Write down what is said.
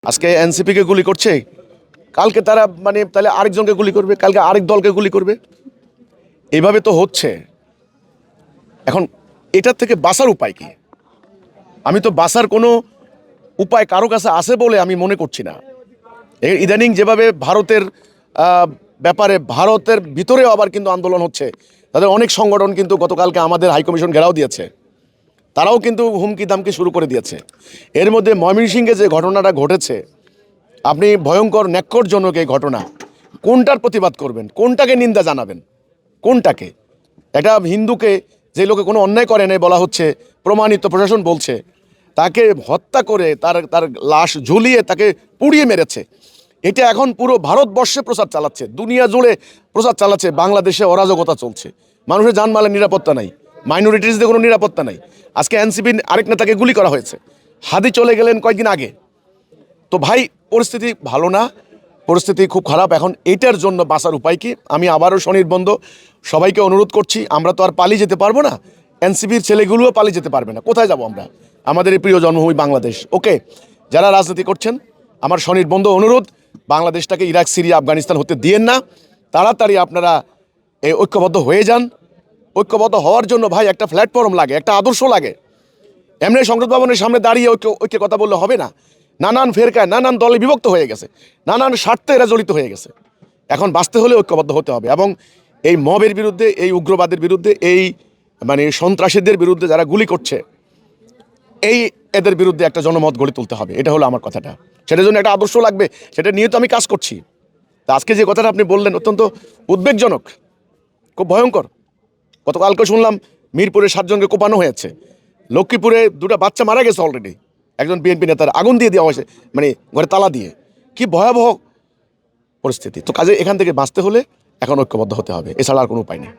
আজকে এনসিপিকে গুলি করছে, কালকে তারা তাহলে আরেকজনকে গুলি করবে, কালকে আরেক দলকে গুলি করবে। এইভাবে তো হচ্ছে। এখন এটার থেকে বাঁচার উপায় কি? আমি তো বাঁচার কোনো উপায় কারো কাছে আছে বলে আমি মনে করছি না। ইদানিং যেভাবে ভারতের ব্যাপারে ভারতের ভিতরেও আবার কিন্তু আন্দোলন হচ্ছে, তাদের অনেক সংগঠন কিন্তু গতকালকে আমাদের হাইকমিশন ঘেরাও দিয়েছে, তারাও কিন্তু হুমকি দামকি শুরু করে দিয়েছে। এর মধ্যে ময়মনসিংহে যে ঘটনাটা ঘটেছে, আপনি ভয়ঙ্কর ন্যাক্করজনক এই ঘটনা, কোনটার প্রতিবাদ করবেন, কোনটাকে নিন্দা জানাবেন, কোনটাকে? একটা হিন্দুকে, যে লোকে কোনো অন্যায় করে নাই বলা হচ্ছে, প্রমাণিত, প্রশাসন বলছে, তাকে হত্যা করে তার তার লাশ ঝুলিয়ে তাকে পুড়িয়ে মেরেছে। এটা এখন পুরো ভারতবর্ষে প্রচার চালাচ্ছে, দুনিয়া জুড়ে প্রচার চালাচ্ছে। বাংলাদেশে অরাজকতা চলছে, মানুষের জানমালের নিরাপত্তা নাই, মাইনরিটিসদের কোনো নিরাপত্তা নাই। আজকে এনসিপির আরেক নেতাকে গুলি করা হয়েছে, হাদি চলে গেলেন কয়েকদিন আগে। তো ভাই, পরিস্থিতি ভালো না, পরিস্থিতি খুব খারাপ। এখন এটার জন্য বাঁচার উপায় কি? আমি আবারও স্বনির্বন্ধ সবাইকে অনুরোধ করছি, আমরা তো আর পালিয়ে যেতে পারবো না, এনসিপির ছেলেগুলোও পালিয়ে যেতে পারবে না। কোথায় যাব আমরা? আমাদের এই প্রিয় জন্মভূমি বাংলাদেশ। ওকে, যারা রাজনীতি করছেন, আমার স্বনির্বন্ধ অনুরোধ, বাংলাদেশটাকে ইরাক, সিরিয়া, আফগানিস্তান হতে দিয়েন না। তাড়াতাড়ি আপনারা এই ঐক্যবদ্ধ হয়ে যান। ঐক্যবদ্ধ হওয়ার জন্য ভাই একটা প্ল্যাটফর্ম লাগে, একটা আদর্শ লাগে। এমনি সংসদ ভবনের সামনে দাঁড়িয়ে ঐক্যের কথা বললে হবে না। নানান ফেরকায়, নানান দলে বিভক্ত হয়ে গেছে, নানান স্বার্থে এরা জড়িত হয়ে গেছে। এখন বাঁচতে হলে ঐক্যবদ্ধ হতে হবে, এবং এই মবের বিরুদ্ধে, এই উগ্রবাদের বিরুদ্ধে, এই সন্ত্রাসীদের বিরুদ্ধে যারা গুলি করছে, এদের বিরুদ্ধে একটা জনমত গড়ে তুলতে হবে। এটা হলো আমার কথাটা। সেটার জন্য একটা আদর্শ লাগবে, সেটা নিয়ে তো আমি কাজ করছি। তা আজকে যে কথাটা আপনি বললেন, অত্যন্ত উদ্বেগজনক, খুব ভয়ঙ্কর। গতকালকে শুনলাম মিরপুরে 7 জনকে কোপানো হয়েছে, লক্ষ্মীপুরে 2টা বাচ্চা মারা গেছে অলরেডি, একজন বিএনপি নেতার আগুন দিয়ে দেওয়া হয়েছে, ঘরে তালা দিয়ে। কি ভয়াবহ পরিস্থিতি! তো কাজে এখান থেকে বাঁচতে হলে এখন ঐক্যবদ্ধ হতে হবে, এছাড়া আর কোনো উপায় নেই।